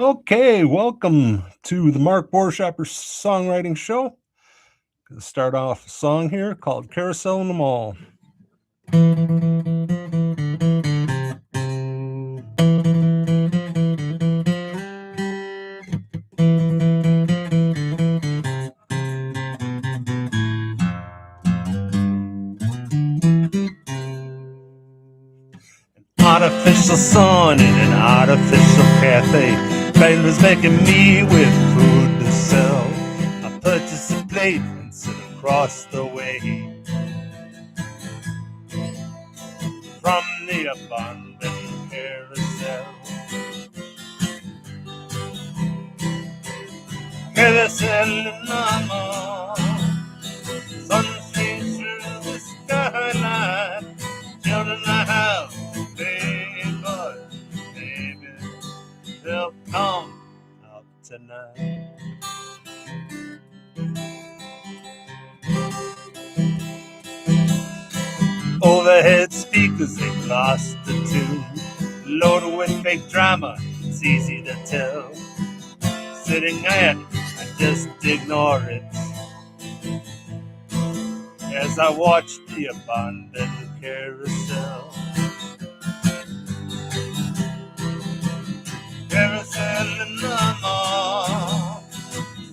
Okay, welcome to the Mark Buerschaper Songwriting Show. Gonna start off a song here called Carousel in the Mall. Artificial sun in an artificial cafe. Bail was begging me with food to sell. I purchased a plate and sit across the way from the abandoned carousel. Carousel in the mall, sun streams through the skyline. Children I have play, but baby, they'll come out tonight. Overhead speakers, they've lost the tune. Loaded with fake drama, it's easy to tell. Sitting there, I just ignore it as I watch the abandoned carousel. Carousel in the mall,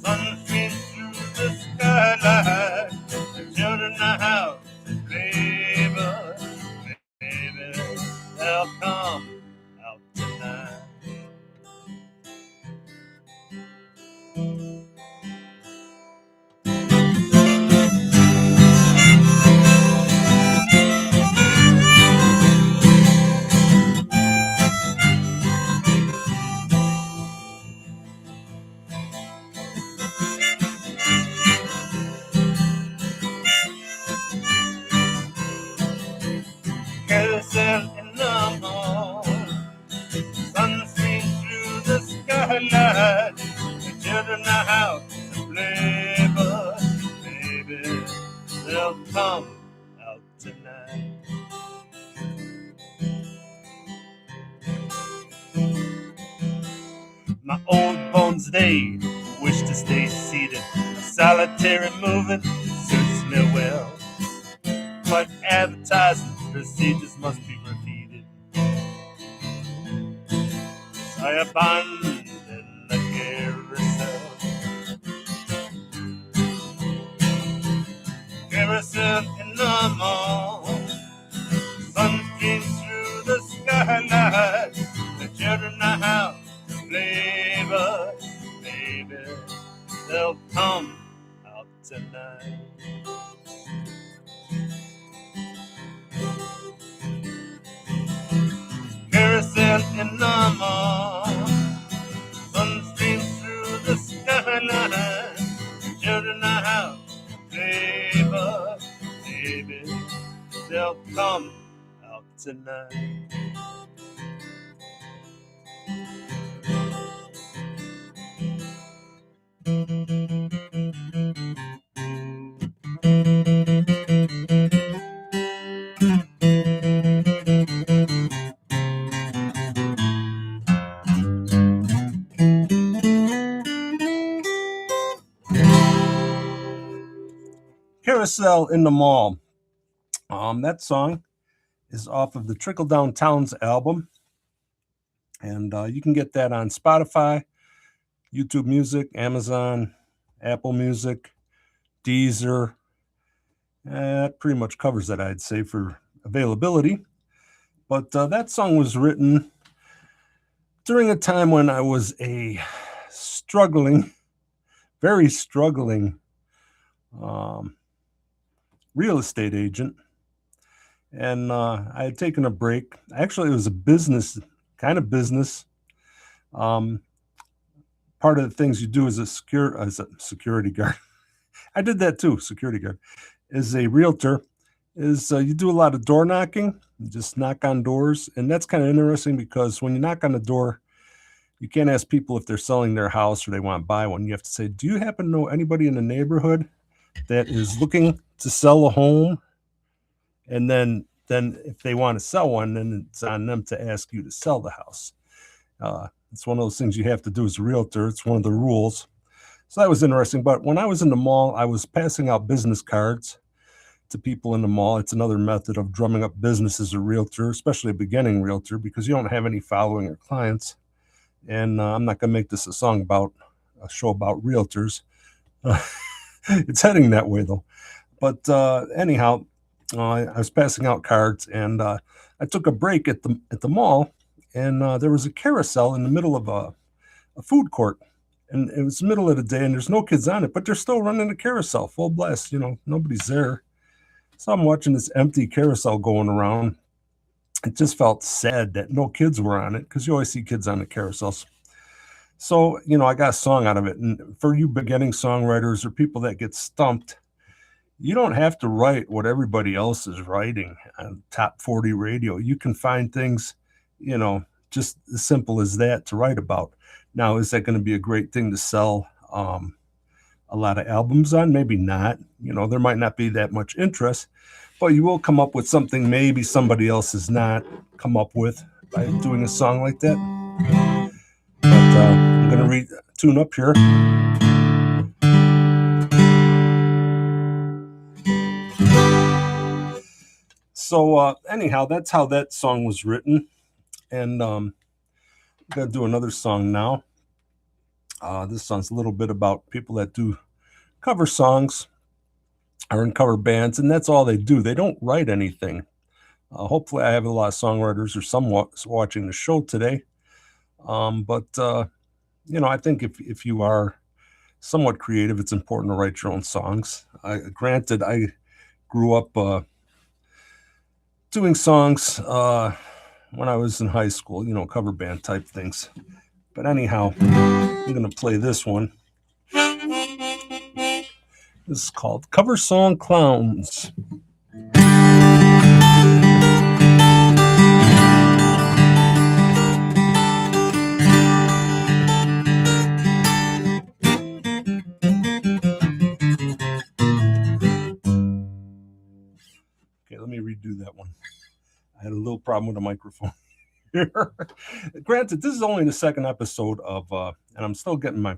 sun streams through the skylight. The children are out to play, but baby, they'll come out tonight. Carousel in the mall, sun streams through the skylight. The children are out to play, but baby, they'll come out tonight. My old bones, they wish to stay seated. Solitary moving suits me well, but advertising procedures must be repeated. So I abandon the carousel. Carousel in the mall, sun streams through the skylight. The children are out to play, but baby, they'll come out tonight. Carousel in the mall, sun streams through the skyline. Children are out to play, but baby, they'll come out tonight. Carousel in the Mall. That song is off of the Trickle Down Towns album. And you can get that on Spotify, YouTube Music, Amazon, Apple Music, Deezer. That pretty much covers it, I'd say, for availability. But that song was written during a time when I was a very struggling real estate agent. And I had taken a break. Actually, it was a kind of business. Part of the things you do as a security guard. I did that too, security guard. As a realtor, is you do a lot of door knocking. You just knock on doors. And that's kind of interesting because when you knock on the door, you can't ask people if they're selling their house or they want to buy one. You have to say, do you happen to know anybody in the neighborhood that is looking to sell a home? And then if they want to sell one, then it's on them to ask you to sell the house. It's one of those things you have to do as a realtor. It's one of the rules. So that was interesting. But when I was in the mall, I was passing out business cards to people in the mall. It's another method of drumming up business as a realtor, especially a beginning realtor, because you don't have any following or clients. And I'm not going to make this a show about realtors. It's heading that way though. But anyhow, I was passing out cards, and I took a break at the mall, and there was a carousel in the middle of a food court, and it was the middle of the day, and there's no kids on it, but they're still running the carousel full blast. Nobody's there, so I'm watching this empty carousel going around. It just felt sad that no kids were on it, because you always see kids on the carousels. So, I got a song out of it. And for you beginning songwriters or people that get stumped, you don't have to write what everybody else is writing on top 40 radio. You can find things, just as simple as that to write about. Now, is that going to be a great thing to sell a lot of albums on? Maybe not. There might not be that much interest, but you will come up with something maybe somebody else has not come up with by doing a song like that. But I'm going to tune up here. So anyhow, that's how that song was written. And I'm going to do another song now. This song's a little bit about people that do cover songs or in cover bands, and that's all they do. They don't write anything. Hopefully I have a lot of songwriters or somewhat watching the show today. But I think if you are somewhat creative, it's important to write your own songs. Granted, I grew up doing songs when I was in high school, cover band type things. But anyhow, I'm going to play this one. This is called Cover Song Clowns. Okay, let me redo that one. I had a little problem with the microphone here. Granted, this is only the second episode of, and I'm still getting my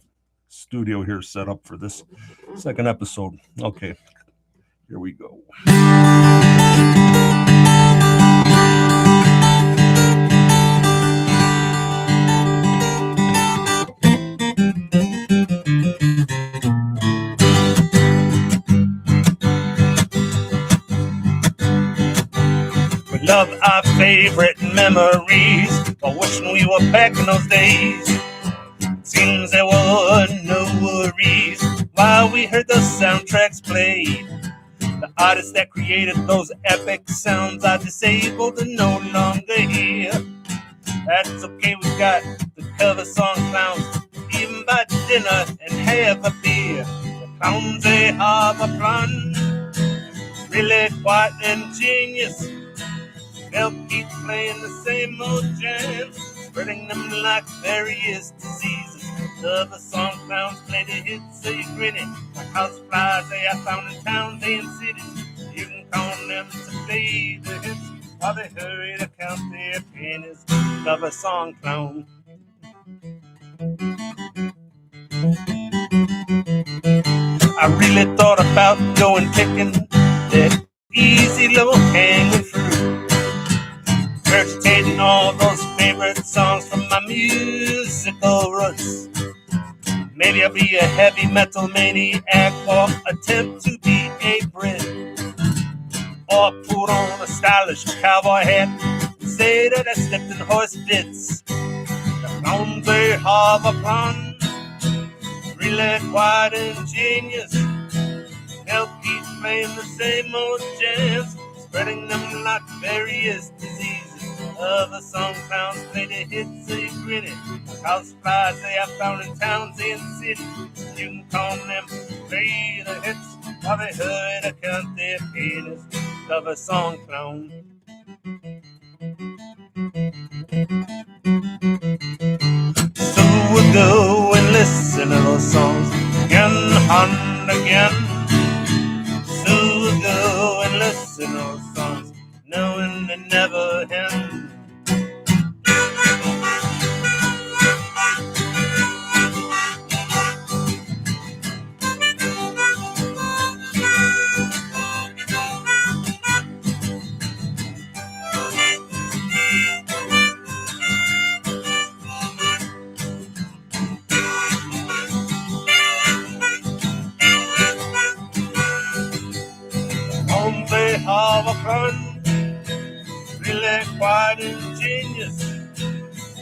studio here set up for this second episode. Okay, here we go. We love our favorite memories, but wishing we were back in those days. Seems there were no worries while we heard the soundtracks played. The artists that created those epic sounds are disabled and no longer here. That's okay, we got the cover song clowns, even by dinner and have a beer. The clowns, they have a plan, really quite ingenious. They'll keep playing the same old jams, spreading them like various diseases. Cover song clowns play the hits, so you grinning. Like houseflies they are found in towns and cities. You can count them to play the hits while they hurry to count their pennies. Cover song clown. I really thought about going picking that easy low hanging fruit, regurgitating all those favorite songs from my musical roots. Maybe I'll be a heavy metal maniac or attempt to be a Brit, or put on a stylish cowboy hat and say that I stepped in horse bits. The clowns, they have a plan, really quite ingenious. They'll keep playing the same old jams, spreading them like various diseases. Other song clowns play the hits, so you grinning. Houseflies they are found in towns and cities. You can call them play the hits while they hurry to count their pennies. Cover song clown. So we'll go and listen to those songs again and again. So we'll go and listen to those songs, knowing they never end. is genius.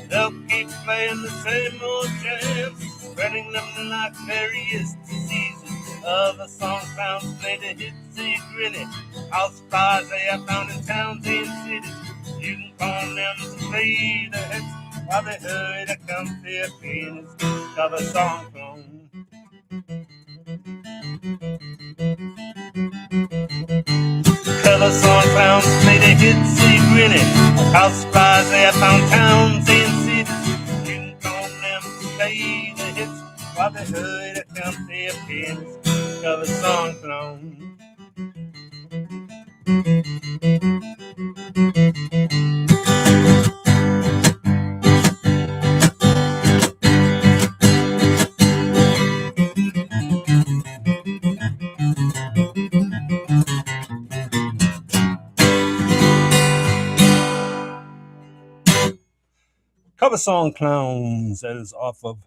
They'll keep playing the same old jams, spreading them like various diseases. Other song clowns play the hits, they gritty. House bars they are found in towns and cities. You can call them to play the hits while they hurry to come to your penis. Cover song clowns. Cover song clowns play the hits, they gritty. House bars they are found towns and cities. You can call them to play the hits while they hurry to come to your penis. Cover song clowns. Cover Song Clowns, that is off of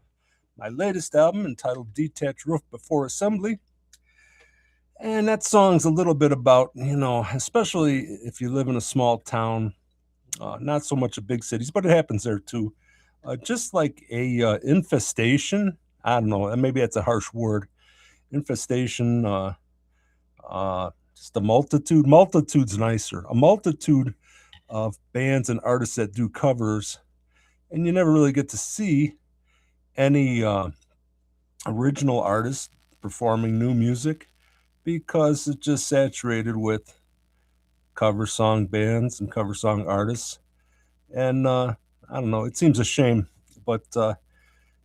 my latest album entitled Detached Roof Before Assembly. And that song's a little bit about, especially if you live in a small town, not so much in big cities, but it happens there too. Just like a infestation, I don't know, maybe that's a harsh word. Infestation, just a multitude. Multitude's nicer. A multitude of bands and artists that do covers, and you never really get to see any original artists performing new music because it's just saturated with cover song bands and cover song artists. And I don't know, it seems a shame, but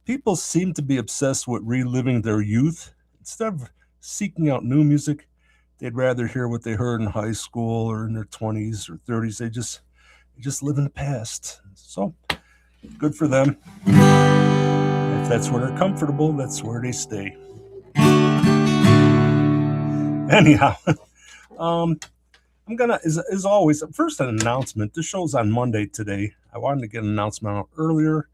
people seem to be obsessed with reliving their youth. Instead of seeking out new music, they'd rather hear what they heard in high school or in their 20s or 30s. They just live in the past. So good for them. If that's where they're comfortable, that's where they stay. Anyhow, I'm gonna, as always, first an announcement. This show's on Monday today. I wanted to get an announcement out earlier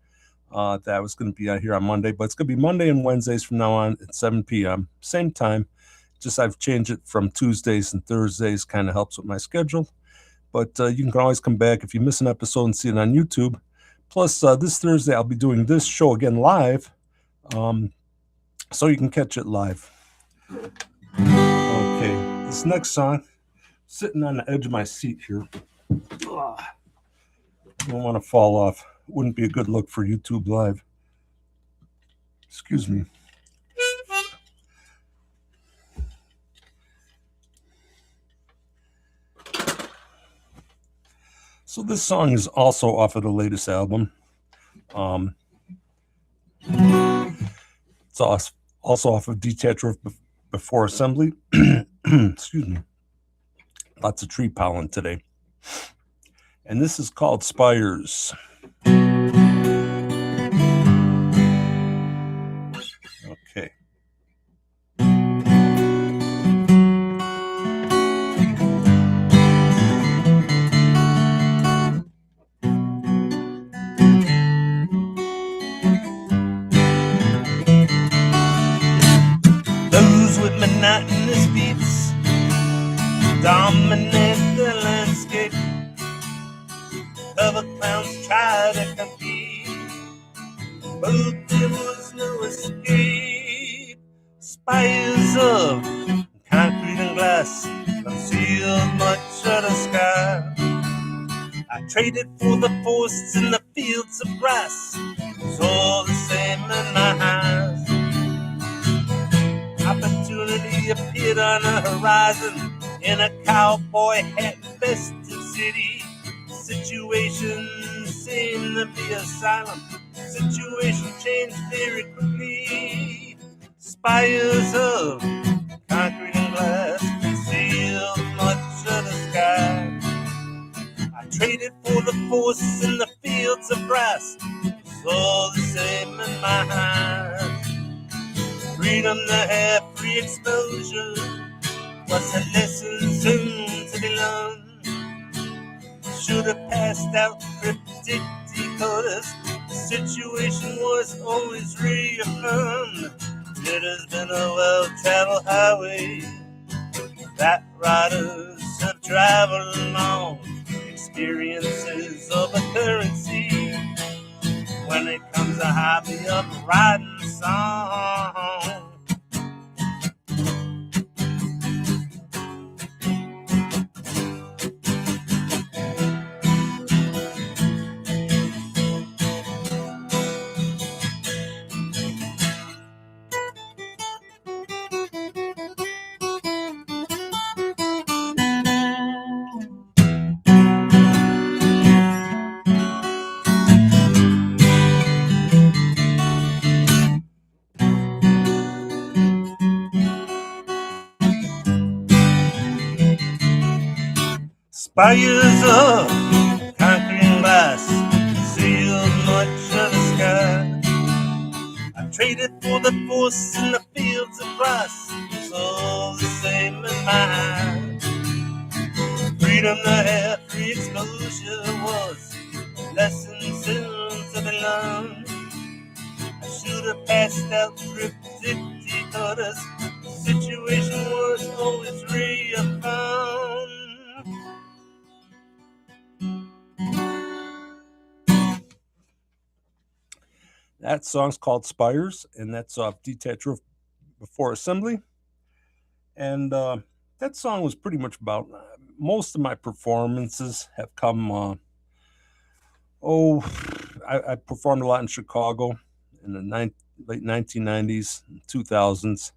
that I was going to be out here on Monday, but it's going to be Monday and Wednesdays from now on at 7 p.m. Same time. Just I've changed it from Tuesdays and Thursdays. Kind of helps with my schedule. But you can always come back if you miss an episode and see it on YouTube. Plus, this Thursday I'll be doing this show again live, so you can catch it live. Okay, this next song, sitting on the edge of my seat here. I don't want to fall off. Wouldn't be a good look for YouTube Live. Excuse me. So this song is also off of the latest album. It's also off of Detached Roof Before Assembly. Excuse me. Lots of tree pollen today. And this is called Spires. Okay. Those with monotonous beats dominate the landscape. Other clowns try to compete, but there was no escape. Spires of concrete and glass concealed much of the sky. I traded for the forests in the fields of grass. It's all the same in my eyes. Opportunity appeared on the horizon in a cowboy hat-infested city. Situation seemed to be asylum. Situation changed very quickly. Spires of concrete and glass concealed much of the sky. I traded for the forests in the fields of grass. It's all the same in my eyes. Freedom to have free exposure was a lesson soon to be learned. Should have passed out cryptic decoders. The situation was always reaffirmed. It has been a well-traveled highway that riders have traveled along. Experiences of Spires of concrete glass sealed much of the sky. I traded for the force in the fields of grass. It's all the same in my eyes. Freedom to have free exposure was a lesson soon to be learned. I should have passed out through 50 quarters. The situation was always reaffirmed. That song's called Spires, and that's off Detached Roof Before Assembly. And that song was pretty much about most of my performances have come. I performed a lot in Chicago in the late 1990s, 2000s,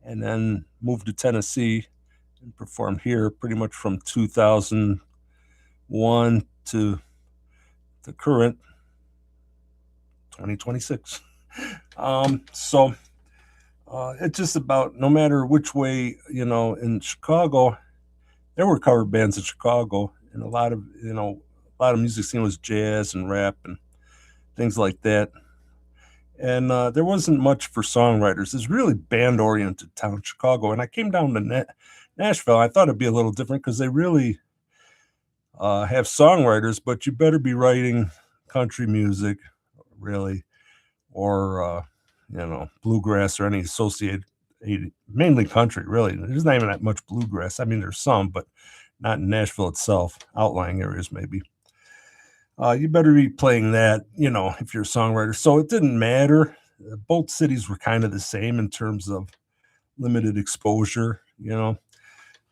and then moved to Tennessee and performed here pretty much from 2001 to the current 2026. So it's just about no matter which way, in Chicago, there were cover bands in Chicago, and a lot of music scene was jazz and rap and things like that. And there wasn't much for songwriters. It's really band-oriented town, Chicago. And I came down to Nashville. I thought it'd be a little different because they really have songwriters, but you better be writing country music, really, or bluegrass or any associated, mainly country, really. There's not even that much bluegrass. I mean, there's some, but not in Nashville itself, outlying areas maybe. You better be playing that, if you're a songwriter. So it didn't matter. Both cities were kind of the same in terms of limited exposure,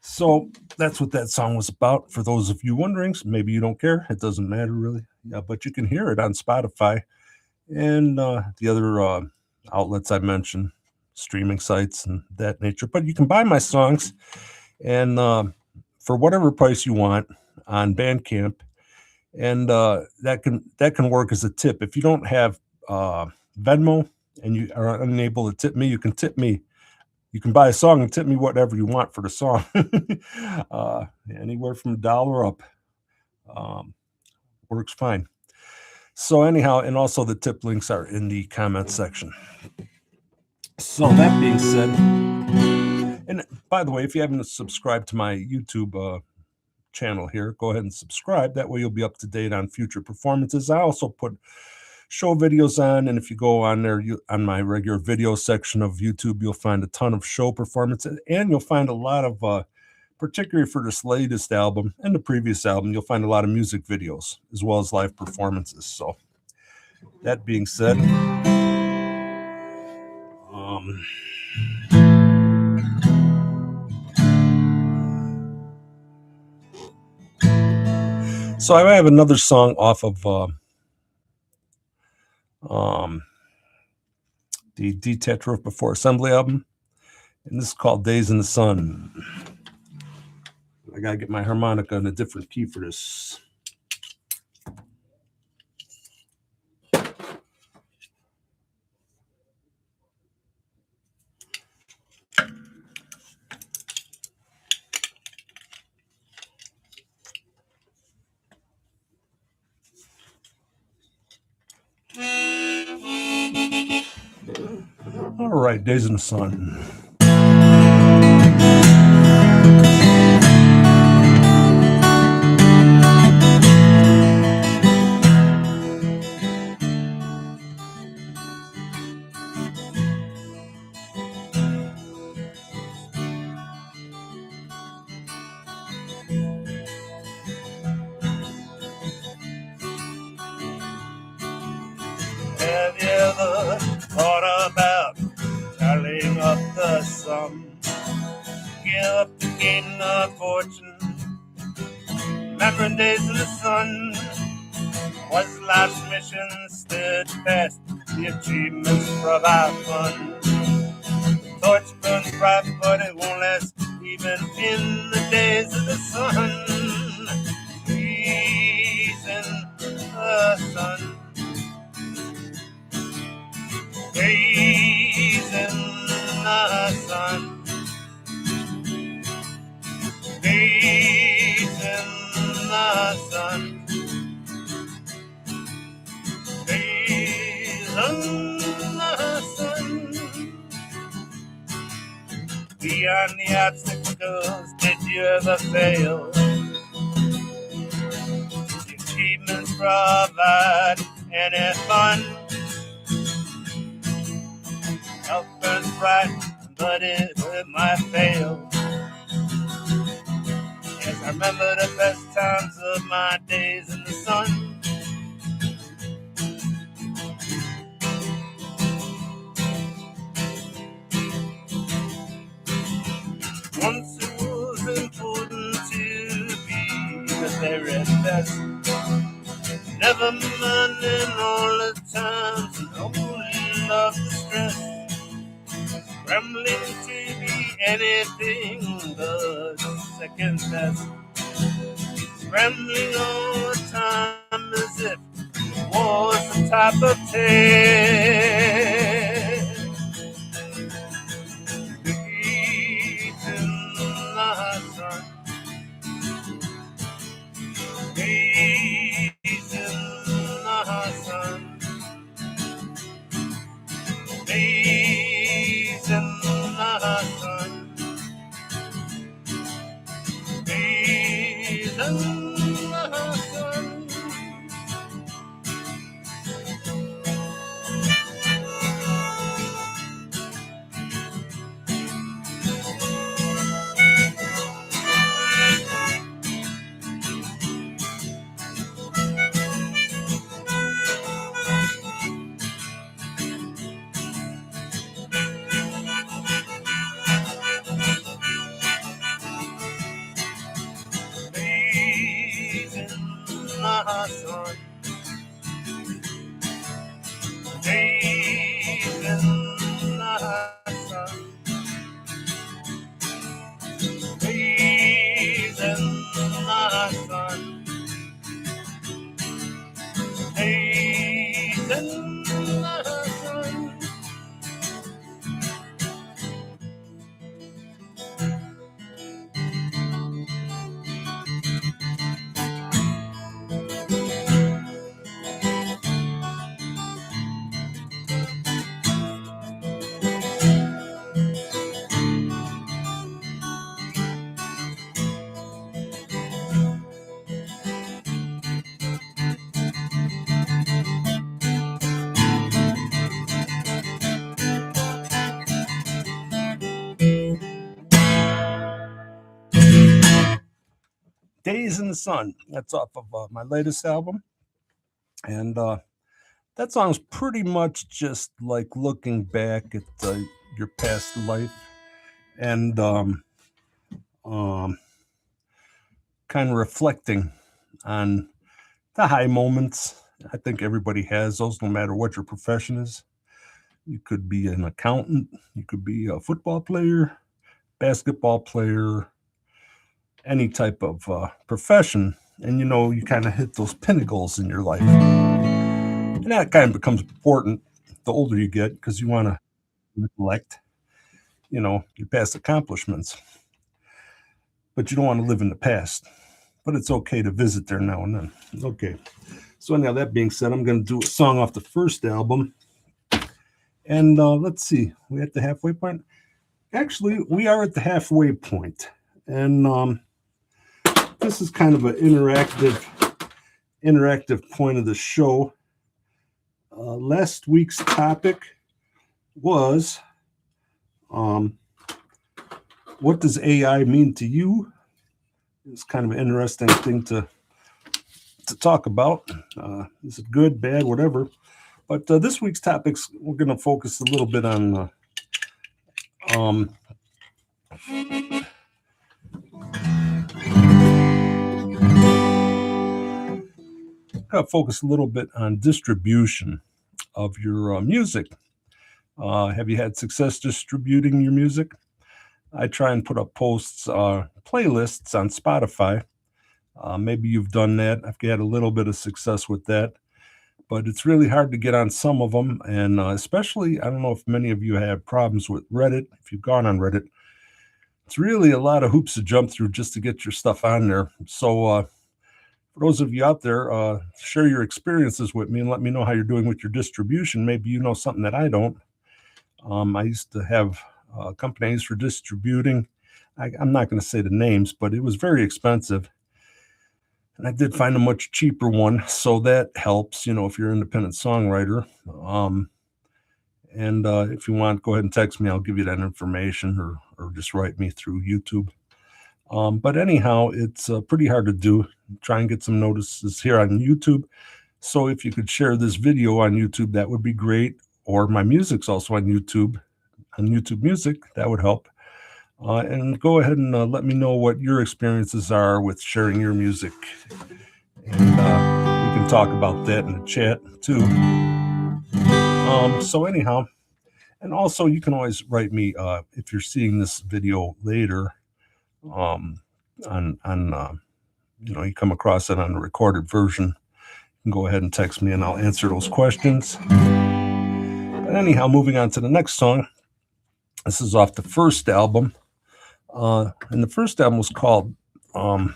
So that's what that song was about. For those of you wondering, maybe you don't care. It doesn't matter really. Yeah, but you can hear it on Spotify and the other outlets I mentioned, streaming sites and that nature. But you can buy my songs and for whatever price you want on Bandcamp. And that can work as a tip. If you don't have Venmo and you are unable to tip me, you can tip me. You can buy a song and tip me whatever you want for the song, anywhere from $1 up. Works fine. So anyhow, and also the tip links are in the comment section. So that being said, and by the way, if you haven't subscribed to my YouTube channel here, go ahead and subscribe. That way you'll be up to date on future performances. I also put show videos on, and if you go on there, on my regular video section of YouTube, you'll find a ton of show performances, and you'll find a lot of, particularly for this latest album and the previous album, you'll find a lot of music videos as well as live performances. So that being said, so I have another song off of the Detached Roof Before Assembly album, and this is called Days in the Sun. I gotta get my harmonica in a different key for this. All right, Days in the Sun. Have you ever thought about tallying up the sum? Give up to gain a fortune. Remember days in the sun was life's mission, steadfast. The achievements provide fun. The torch burns bright, but it won't last even in the days of the sun. Days in the sun. Days in the sun. Days in beyond the obstacles, did you ever fail? The achievements provide any fun. Health burns bright, but it might fail. Yes, I remember the best times of my days in the sun. Once it was important to be the very best. Never minding all the times and only love the stress. Scrambling to be anything but second best. Scrambling all the time as if it was the top of 10. Days in the Sun. That's off of my latest album. And that song's pretty much just like looking back at your past life and kind of reflecting on the high moments. I think everybody has those, no matter what your profession is. You could be an accountant, you could be a football player, basketball player, any type of profession, and you kind of hit those pinnacles in your life. And that kind of becomes important the older you get, because you want to recollect, your past accomplishments. But you don't want to live in the past. But it's okay to visit there now and then. Okay. So anyhow, that being said, I'm going to do a song off the first album. And let's see, we at the halfway point? Actually, we are at the halfway point. And this is kind of an interactive point of the show. Last week's topic was, what does AI mean to you? It's kind of an interesting thing to talk about. Is it good, bad, whatever? But this week's topics, we're going to focus a little bit on distribution of your music. Have you had success distributing your music? I try and put up posts, playlists on Spotify. Maybe you've done that. I've had a little bit of success with that, but it's really hard to get on some of them. And especially, I don't know if many of you have problems with Reddit. If you've gone on Reddit, it's really a lot of hoops to jump through just to get your stuff on there. So for those of you out there, share your experiences with me and let me know how you're doing with your distribution. Maybe you know something that I don't. I used to have companies for distributing. I'm not going to say the names, but it was very expensive. And I did find a much cheaper one, so that helps, if you're an independent songwriter. And if you want, go ahead and text me. I'll give you that information, or just write me through YouTube. But anyhow, it's pretty hard to do. Try and get some notices here on YouTube. So if you could share this video on YouTube, that would be great. Or my music's also on YouTube Music. That would help. And go ahead and let me know what your experiences are with sharing your music. And we can talk about that in the chat too. So anyhow, and also you can always write me if you're seeing this video later. You come across it on the recorded version. You can go ahead and text me, and I'll answer those questions. But anyhow, moving on to the next song. This is off the first album. And the first album was called No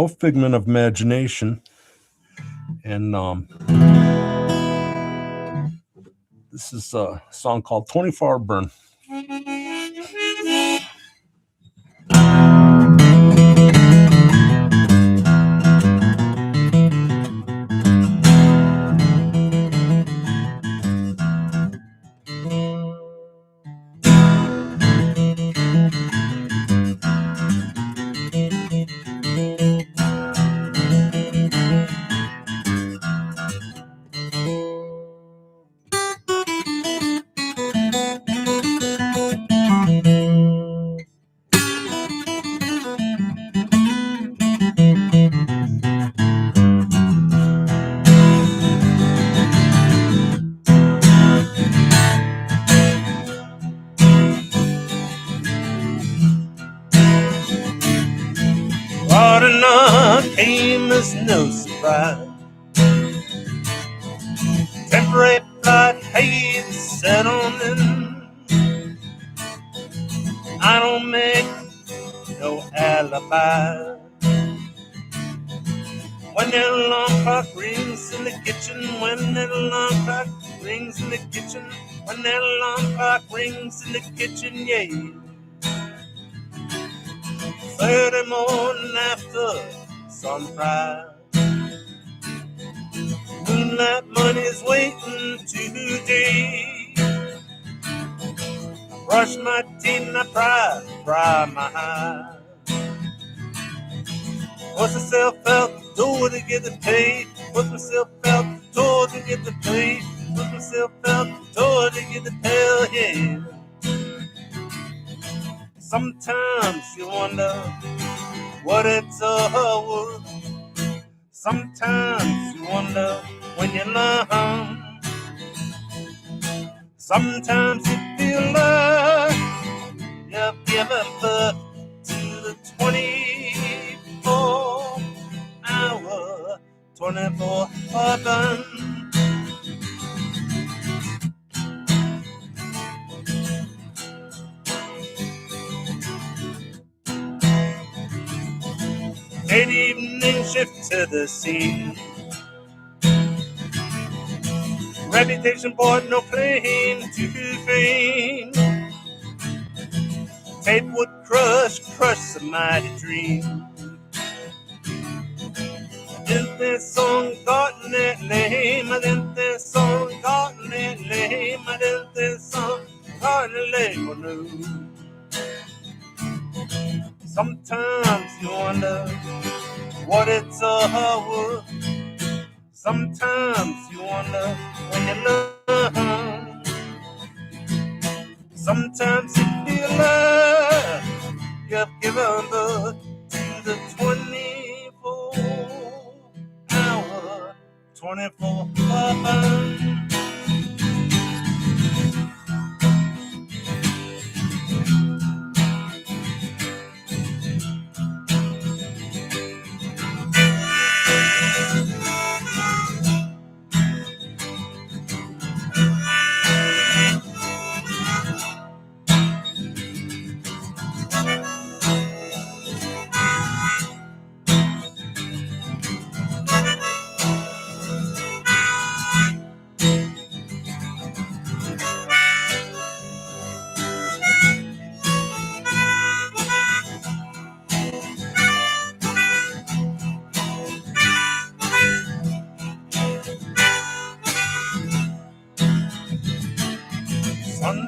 Figment of Imagination. And this is a song called 24 Hour Burn. What enough came as no surprise. Temporary blood haze settling. I don't make no alibi. When that alarm clock rings in the kitchen, when that alarm clock rings in the kitchen, when that alarm clock rings in the kitchen, yeah. Saturday morning after sunrise, moonlight money's waiting today. I brush my teeth and I dry my eyes. Force myself out the door to get the pay. Force myself out the door to get the pay. Force myself out the door to get the pay, yeah. Sometimes you wonder what it's all worth. Sometimes you wonder when you learn. Sometimes you feel like you've given birth to the 24-hour, 24-hour burn. Late evening shift to the scene. Reputation board, no claim to fame. Tape would crush a mighty dream. Didn't this song gotten that name? Didn't this song gotten that name? Didn't this song gotten that name? Oh, no. Sometimes you wonder what it's all worth. Sometimes you wonder when you learn. Sometimes you feel like you've given birth to the 24-hour, 24-hour burn.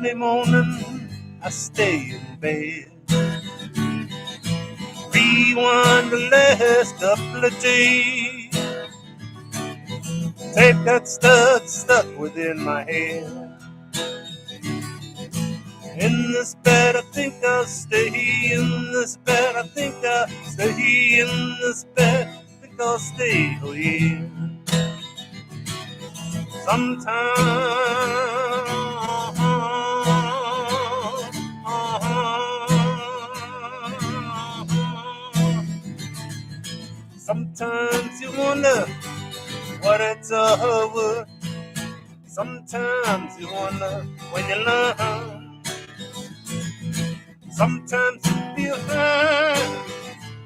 Sunday morning, I stay in bed. Rewind the last couple of days. Take that stud stuck within my head. In this bed, I think I'll stay. In this bed, I think I'll stay. In this bed, I think I'll stay. Oh yeah. Sometimes you wonder what it's all worth. Sometimes you wonder when you learn. Sometimes you feel hurt.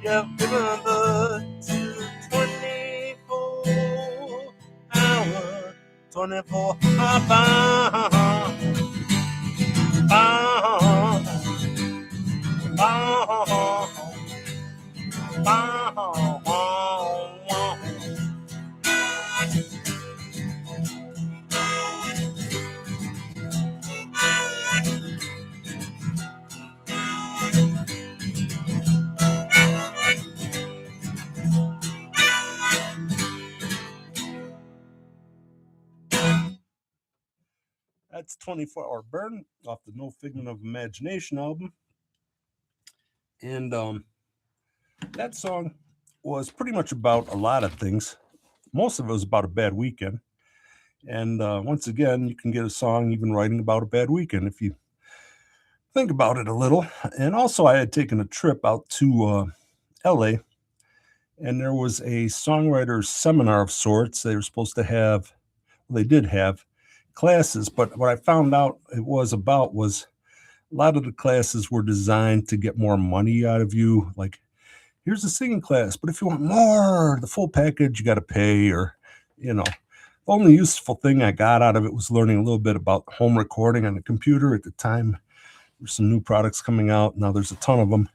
You've given birth to 24 hours, 24 bound. That's 24-Hour Burn off the No Figment of Imagination album. And that song was pretty much about a lot of things. Most of it was about a bad weekend. And once again, you can get a song even writing about a bad weekend if you think about it a little. And also, I had taken a trip out to LA, and there was a songwriter seminar of sorts. They were supposed to have, well, they did have classes, but what I found out it was about was a lot of the classes were designed to get more money out of you. Like, here's a singing class, but if you want more, the full package, you got to pay, or, the only useful thing I got out of it was learning a little bit about home recording on the computer. At the time, there's some new products coming out. Now there's a ton of them,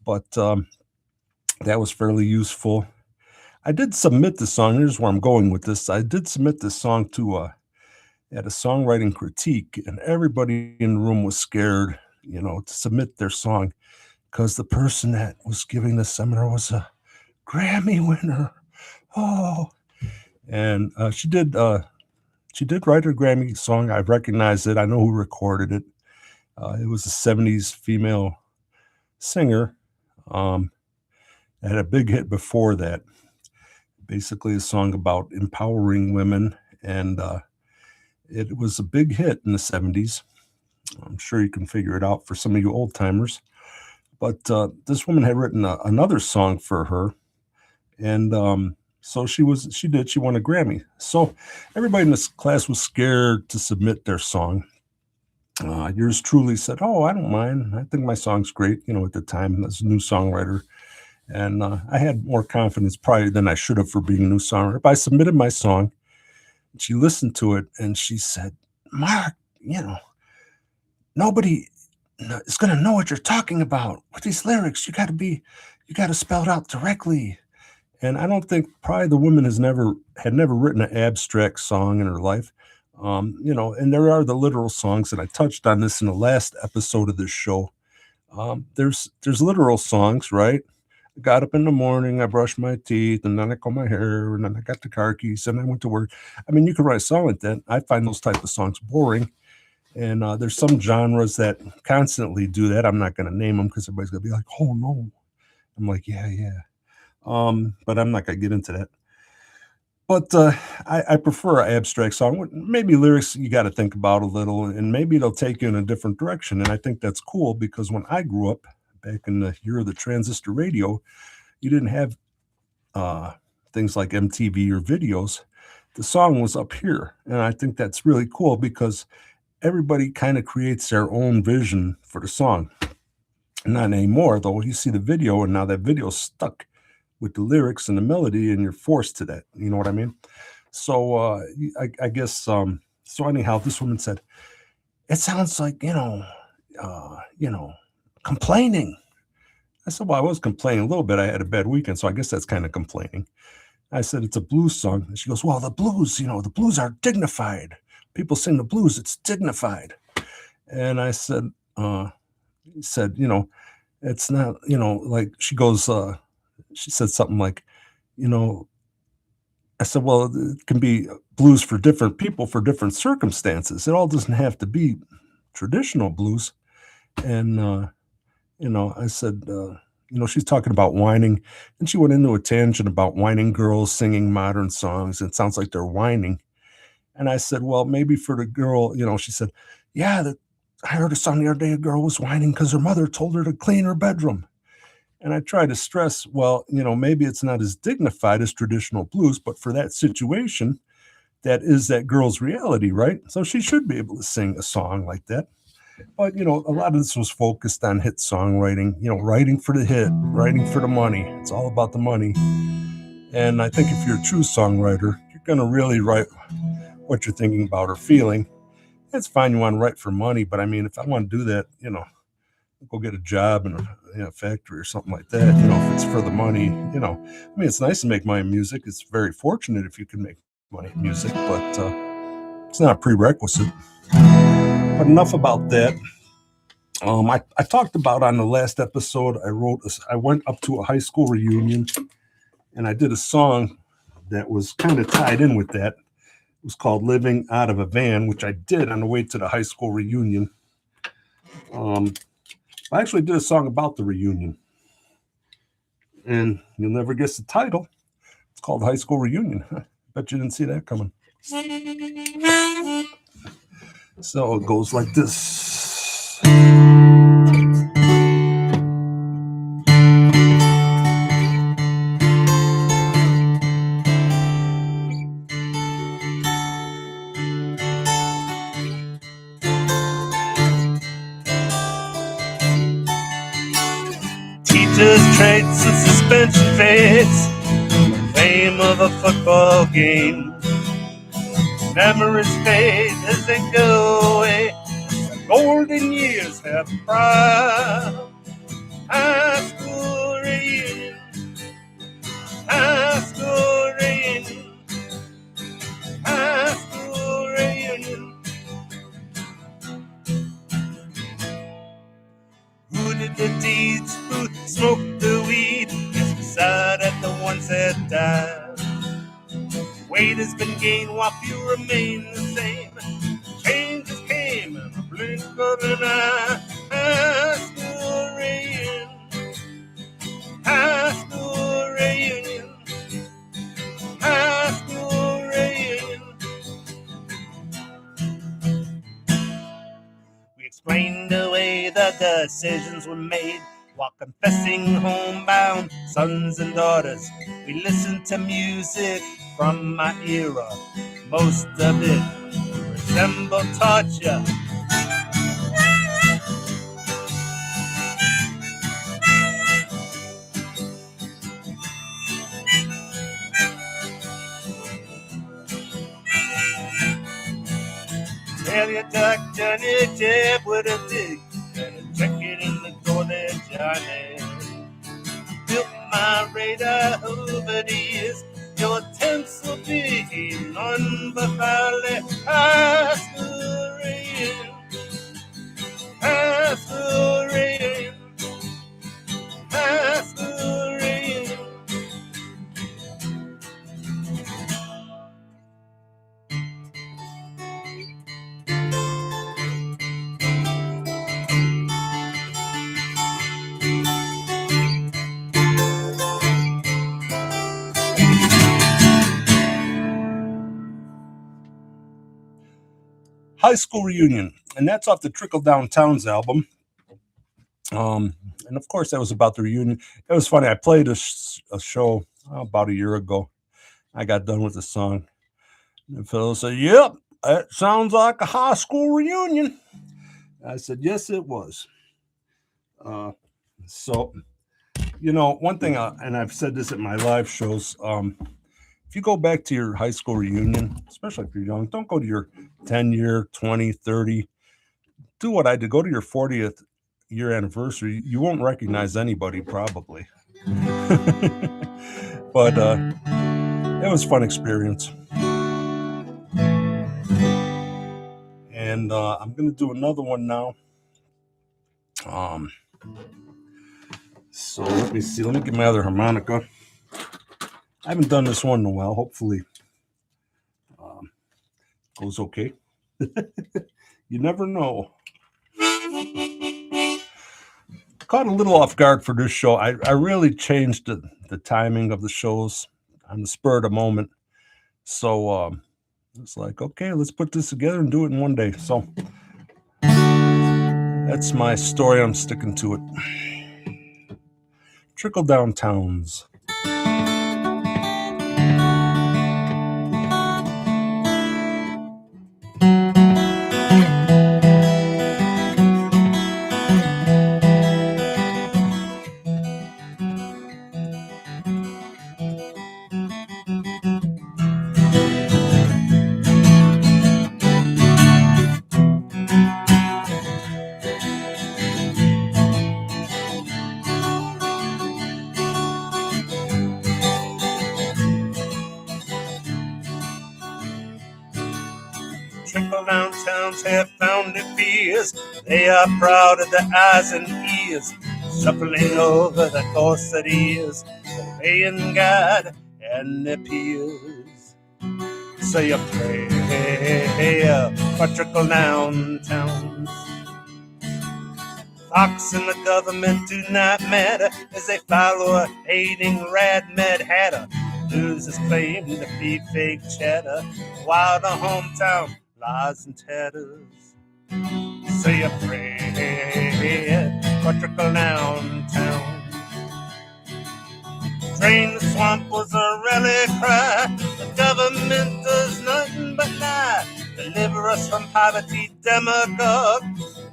but that was fairly useful. I did submit this song. Here's where I'm going with this. I did submit this song to at a songwriting critique, and everybody in the room was scared, to submit their song because the person that was giving the seminar was a Grammy winner. Oh, and she did write her Grammy song. I recognize it. I know who recorded it. It was a 70s female singer. It had a big hit before that. Basically a song about empowering women, and it was a big hit in the 70s. I'm sure you can figure it out for some of you old timers. But this woman had written another song for her, and so she won a Grammy. So everybody in this class was scared to submit their song. Yours truly said, "Oh, I don't mind. I think my song's great." At the time, as a new songwriter, and I had more confidence probably than I should have for being a new songwriter. But I submitted my song. She listened to it and she said, "Mark, nobody is going to know what you're talking about with these lyrics. You got to spell it out directly." And I don't think probably the woman had never written an abstract song in her life. And there are the literal songs, and I touched on this in the last episode of this show. There's literal songs, right? I got up in the morning, I brushed my teeth, and then I combed my hair, and then I got the car keys, and I went to work. I mean, you could write a song like that. I find those type of songs boring. And there's some genres that constantly do that. I'm not going to name them because everybody's going to be like, "Oh, no." I'm like, yeah. But I'm not going to get into that. But I prefer an abstract song. Maybe lyrics you got to think about a little, and maybe it'll take you in a different direction. And I think that's cool because when I grew up back in the year of the transistor radio, you didn't have things like MTV or videos. The song was up here. And I think that's really cool because everybody kind of creates their own vision for the song. Not anymore, though. You see the video, and now that video's stuck with the lyrics and the melody, and you're forced to that. You know what I mean? So I guess, so anyhow, this woman said, "It sounds like, complaining." I said, "Well, I was complaining a little bit. I had a bad weekend, so I guess that's kind of complaining." I said, "It's a blues song." And she goes, "Well, the blues are dignified. People sing the blues, it's dignified." And I said, it's not, like she goes, she said something like, you know, I said, well, it can be blues for different people for different circumstances. It all doesn't have to be traditional blues. And, I said, she's talking about whining. And she went into a tangent about whining girls singing modern songs. It sounds like they're whining. And I said, well, maybe for the girl, she said, yeah, I heard a song the other day. A girl was whining because her mother told her to clean her bedroom. And I try to stress, well, maybe it's not as dignified as traditional blues, but for that situation, that is that girl's reality, right? So she should be able to sing a song like that. But, a lot of this was focused on hit songwriting, writing for the hit, writing for the money. It's all about the money. And I think if you're a true songwriter, you're going to really write what you're thinking about or feeling. It's fine you want to write for money, but I mean, if I want to do that, go get a job in a factory or something like that, if it's for the money, I mean, it's nice to make money in music. It's very fortunate if you can make money in music, but it's not a prerequisite. But enough about that. I talked about on the last episode, I went up to a high school reunion and I did a song that was kind of tied in with that. It was called Living Out of a Van, which I did on the way to the high school reunion. I actually did a song about the reunion. And you'll never guess the title. It's called High School Reunion. Bet you didn't see that coming. So it goes like this. Teachers, traits, and suspension fades. Fame of a football game. Memories fade as they go away. Golden years have pride. High school reunion. High school reunion. High school reunion. Who did the deeds? Who smoked the weed? Guess beside at the ones that died. Weight has been gained while few remain the same. Changes came in a blink of an eye. High school reunion. High school reunion. High school reunion. We explained away the decisions were made while confessing homebound sons and daughters. We listened to music from my era. Most of it resembled torture. Tell your doctor Nick jab with a dick and a jacket in the door there, Johnny. Built my radar over the years. Your attempts will be none but violent. High school reunion. High school reunion. High school reunion. High School Reunion, and that's off the Trickle Down Towns album. And of course, that was about the reunion. It was funny. I played a show about a year ago. I got done with the song, and Phil said, "Yep, that sounds like a high school reunion." I said, "Yes, it was." So, one thing, and I've said this at my live shows. If you go back to your high school reunion, especially if you're young, don't go to your 10-year, 20, 30. Do what I did. Go to your 40th year anniversary. You won't recognize anybody probably. But it was a fun experience. And I'm going to do another one now. So let me see. Let me get my other harmonica. I haven't done this one in a while. Hopefully, goes okay. You never know. Caught a little off guard for this show. I really changed the timing of the shows on the spur of the moment. So it's like, okay, let's put this together and do it in one day. So that's my story. I'm sticking to it. Trickle down towns. Trickle down towns have found their fears. They are proud of their eyes and ears, shuffling over the course that is, obeying God and their peers. Say a prayer for trickle down towns. Fox and the government do not matter as they follow a hating rad mad hatter. News is claimed to be fake chatter while the hometown lies in tatters. Say a prayer for trickle down town. Drain the swamp was a rally cry. The government does nothing but lie. Deliver us from poverty, demagogue.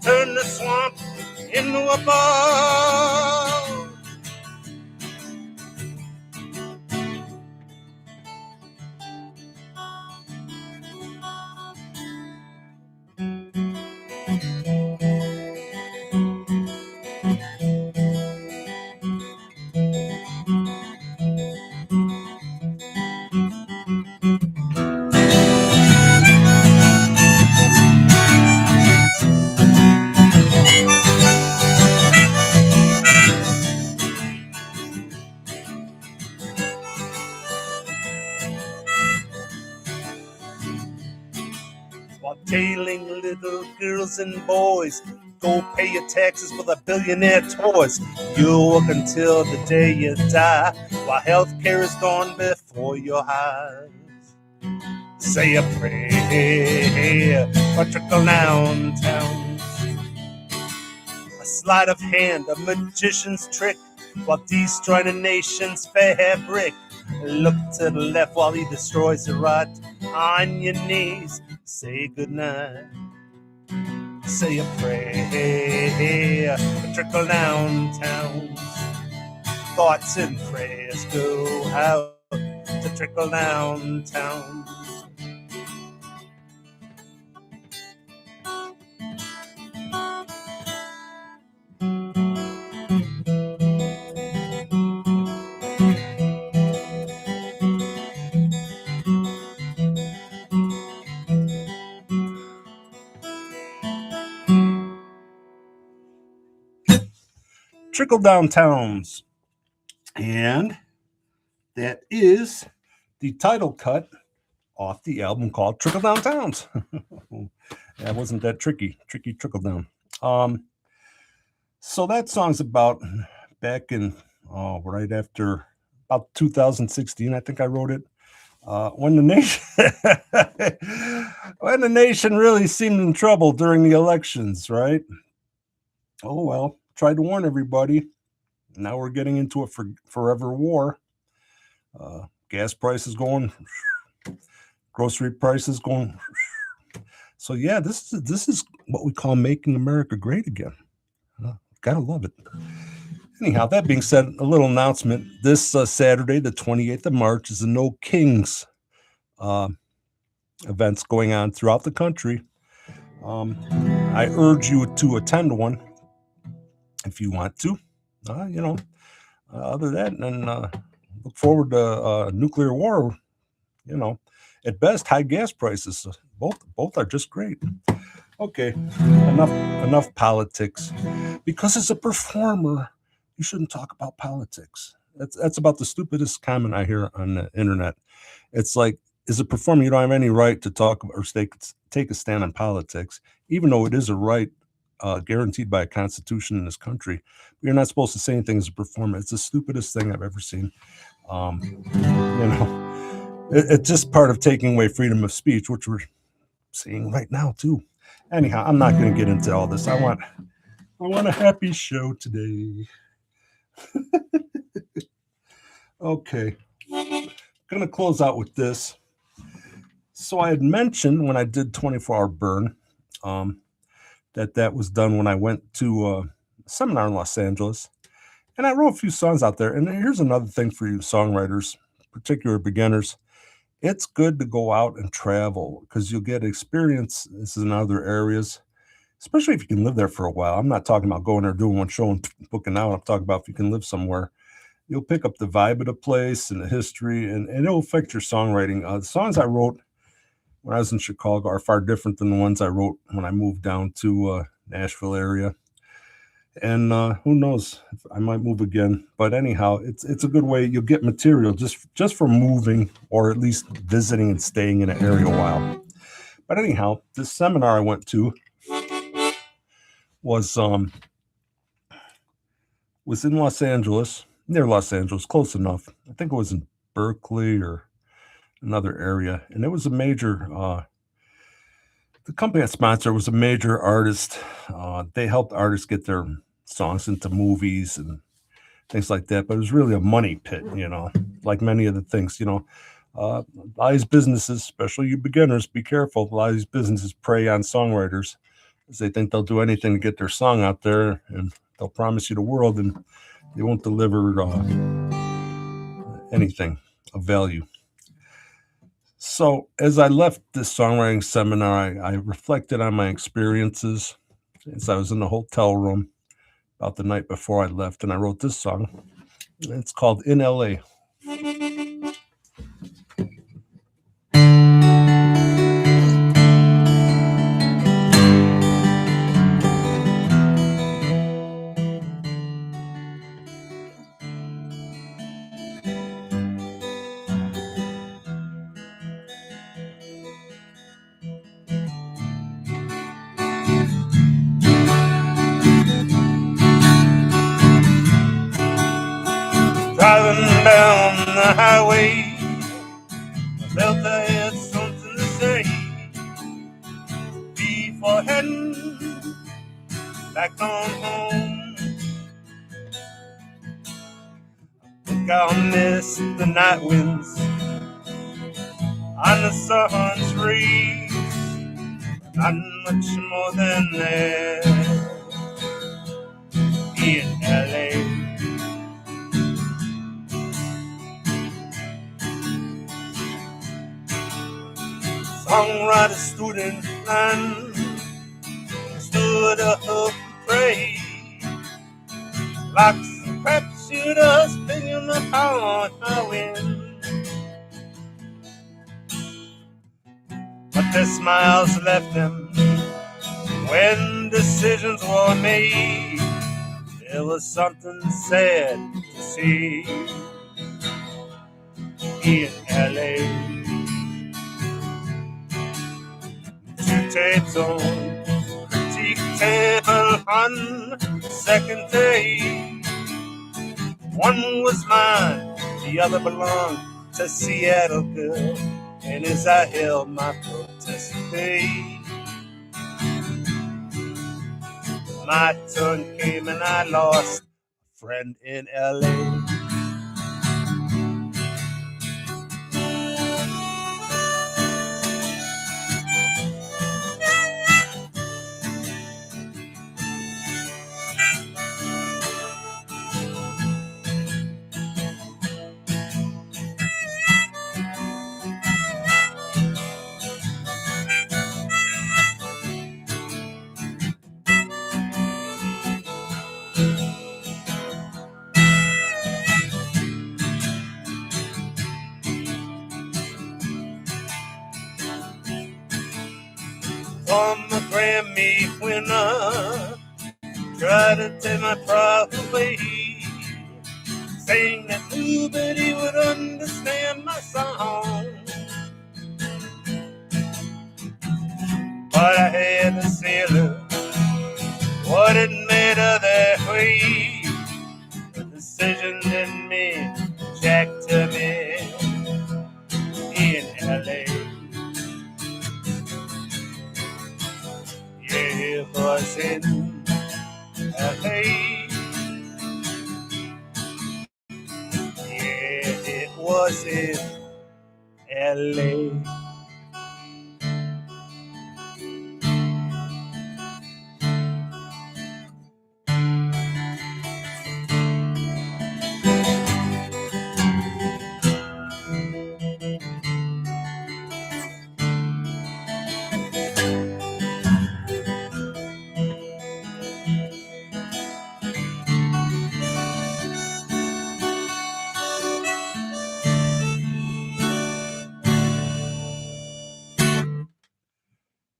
Turn the swamp into a ball. While tailing little girls and boys, go pay your taxes for the billionaire toys. You'll work until the day you die, while healthcare is gone before your eyes. Say a prayer for trickle down towns. A sleight of hand, a magician's trick, while destroying a nation's fabric. Look to the left while he destroys the right. On your knees, say goodnight. Say a prayer for trickle down towns. Thoughts and prayers go out to trickle down towns. Trickle down towns. And that is the title cut off the album called Trickle Down Towns. That wasn't that tricky trickle down. So that song's about back in right after about 2016, I think I wrote it. When the nation really seemed in trouble during the elections, right? Oh well, tried to warn everybody. Now we're getting into a forever war. Gas prices going, grocery prices going. So yeah, this is what we call making America great again. Gotta love it. Anyhow, that being said, a little announcement. This Saturday, the 28th of March, is the No Kings events going on throughout the country. I urge you to attend one if you want to. Other than that, and look forward to nuclear war. At best, high gas prices. Both are just great. Okay, enough politics. Because as a performer, you shouldn't talk about politics. That's about the stupidest comment I hear on the internet. It's like, as a performer, you don't have any right to talk or take a stand on politics, even though it is a right guaranteed by a constitution in this country. You're not supposed to say anything as a performer. It's the stupidest thing I've ever seen. Um, it's just part of taking away freedom of speech, which we're seeing right now too. Anyhow, I'm not going to get into all this. I want a happy show today. Okay, going to close out with this. So I had mentioned when I did 24-hour burn, um, that was done when I went to a seminar in Los Angeles, and I wrote a few songs out there. And here's another thing for you songwriters, particular beginners. It's good to go out and travel because you'll get experiences in other areas, especially if you can live there for a while. I'm not talking about going there, doing one show and booking out. I'm talking about if you can live somewhere. You'll pick up the vibe of the place and the history, and it'll affect your songwriting. The songs I wrote when I was in Chicago are far different than the ones I wrote when I moved down to Nashville area. And who knows, if I might move again. But anyhow, it's a good way. You'll get material just from moving or at least visiting and staying in an area a while. But anyhow, this seminar I went to was in Los Angeles, near Los Angeles, close enough. I think it was in Berkeley or another area, and it was a major. The company that sponsored was a major artist. They helped artists get their songs into movies and things like that. But it was really a money pit, like many of the things, a lot of these businesses, especially you beginners, be careful. A lot of these businesses prey on songwriters because they think they'll do anything to get their song out there, and they'll promise you the world, and they won't deliver anything of value. So as I left this songwriting seminar, I reflected on my experiences as I was in the hotel room about the night before I left, and I wrote this song. It's called In LA. Driving down the highway, I felt I had something to say before heading back on home. Think I'll miss the night winds on the sun's rays, not much more than that in LA. Songwriter student line stood up and prayed like some crap shooters spinning the on my wind. But their smiles left them when decisions were made. There was something sad to see in LA. Two tapes on critique table on the second day. One was mine, the other belonged to Seattle girl. And as I held my protest day, my turn came and I lost a friend in LA. at me when I try to take my pride away, saying that nobody would understand my song. But I had to tell her what it made her that way. The decision didn't mean jack to me in LA. Yeah, it was in LA. Yeah, it was in LA.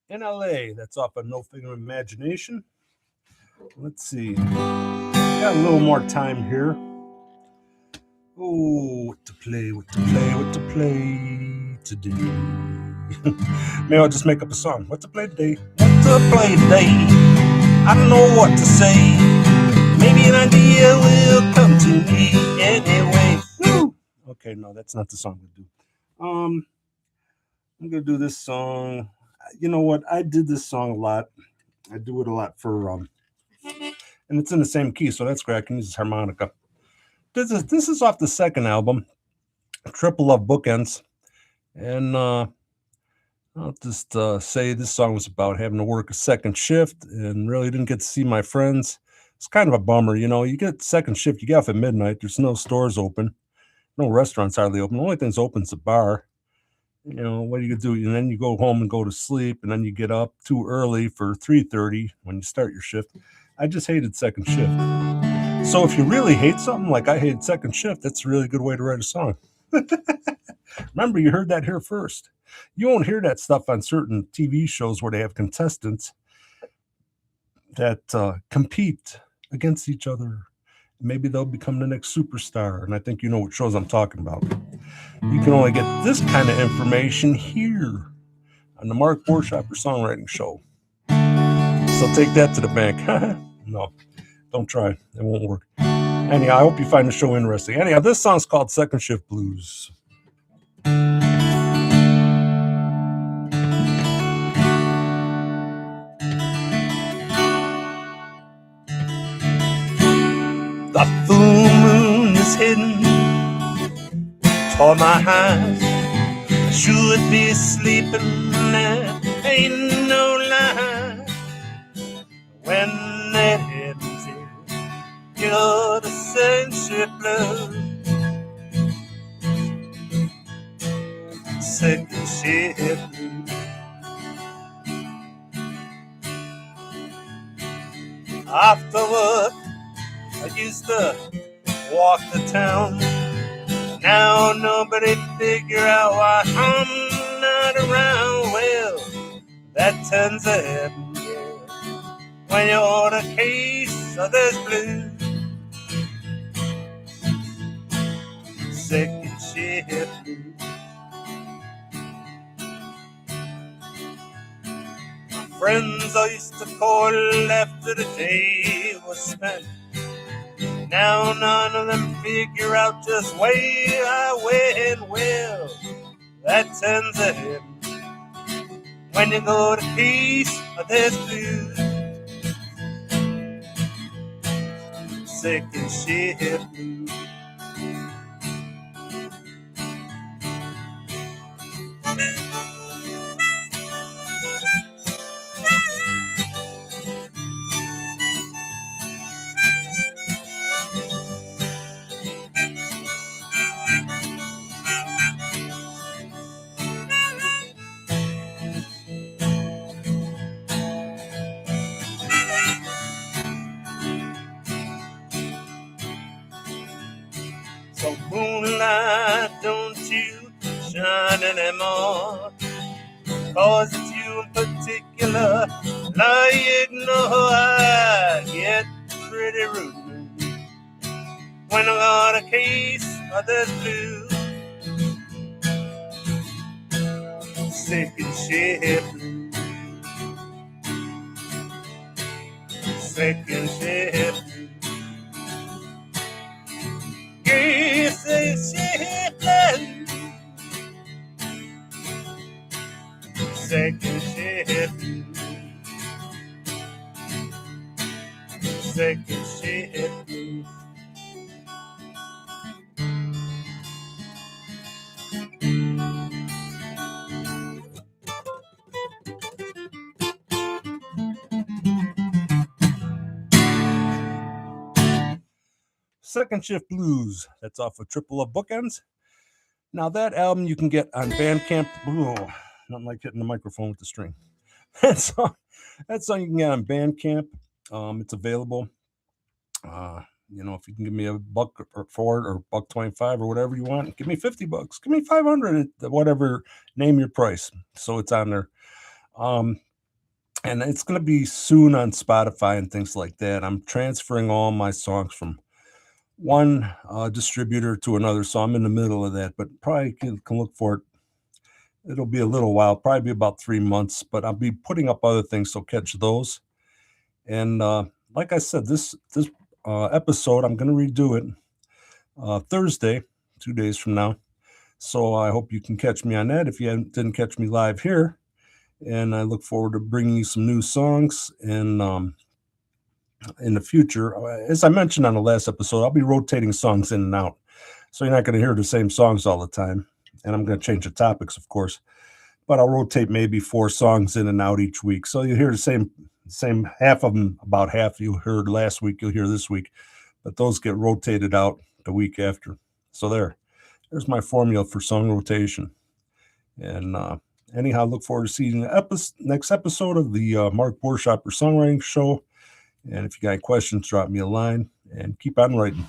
In LA, that's off of No Figure of Imagination. Let's see. Got a little more time here. Oh, what to play today. Maybe I'll just make up a song. What to play today? What to play today? I don't know what to say. Maybe an idea will come to me anyway. Woo! Okay, no, that's not the song we do. I'm gonna do this song. You know what? I did this song a lot. I do it a lot for and it's in the same key, so that's great. I can use this harmonica. This is off the second album, Triple Love Bookends, and I'll just say this song was about having to work a second shift and really didn't get to see my friends. It's kind of a bummer, you know. You get second shift, you get off at midnight. There's no stores open, no restaurants hardly open. The only thing's open is a bar. You know, what do you do? And then you go home and go to sleep, and then you get up too early for 3:30 when you start your shift. I just hated second shift. So if you really hate something like I hated second shift, that's a really good way to write a song. Remember, you heard that here first. You won't hear that stuff on certain TV shows where they have contestants that compete against each other. Maybe they'll become the next superstar. And I think you know what shows I'm talking about. You can only get this kind of information here on the Mark Buerschaper Songwriting Show. So take that to the bank. No, don't try. It won't work. Anyhow, I hope you find the show interesting. Anyhow, this song's called Second Shift Blues. The full moon is hidden toward my eyes. I should be sleeping, that ain't no lie. When that happens, you're the second shift blues. Second shift blues. After work, I used to walk the town. Now nobody figure out why I'm not around. Well, that tends to happen, yeah, when you order a case of this blues. Second shift blues. My friends I used to call after the day was spent. Now none of them figure out just where I went. Well, that tends to happen when you go to peace of this blues. Second shift blues. So moonlight, don't you shine anymore, 'cause it's you in particular Now you know I get pretty rude when I got a case of this blues. Second shift blues. Second shift blues. Yes, shift blues. Second shift blues. Second shift blues. Second Shift Blues. That's off of Triple of Bookends. Now that album you can get on Bandcamp. Ooh, nothing like hitting the microphone with the string. That song you can get on Bandcamp. It's available. If you can give me $1 for it, or $1.25 or whatever you want, give me $50. Give me $500, whatever. Name your price. So it's on there. And it's going to be soon on Spotify and things like that. I'm transferring all my songs from one distributor to another, so I'm in the middle of that, but probably can look for it. It'll be a little while, probably be about 3 months, but I'll be putting up other things, so catch those. And like I said, this episode, I'm going to redo it Thursday, 2 days from now. So I hope you can catch me on that if you didn't catch me live here. And I look forward to bringing you some new songs. And in the future, as I mentioned on the last episode, I'll be rotating songs in and out. So you're not going to hear the same songs all the time. And I'm going to change the topics, of course. But I'll rotate maybe 4 songs in and out each week. So you hear the same half of them, about half you heard last week, you'll hear this week. But those get rotated out the week after. So there's my formula for song rotation. And anyhow, look forward to seeing the next episode of the Mark Buerschaper Songwriting Show. And if you got any questions, drop me a line and keep on writing.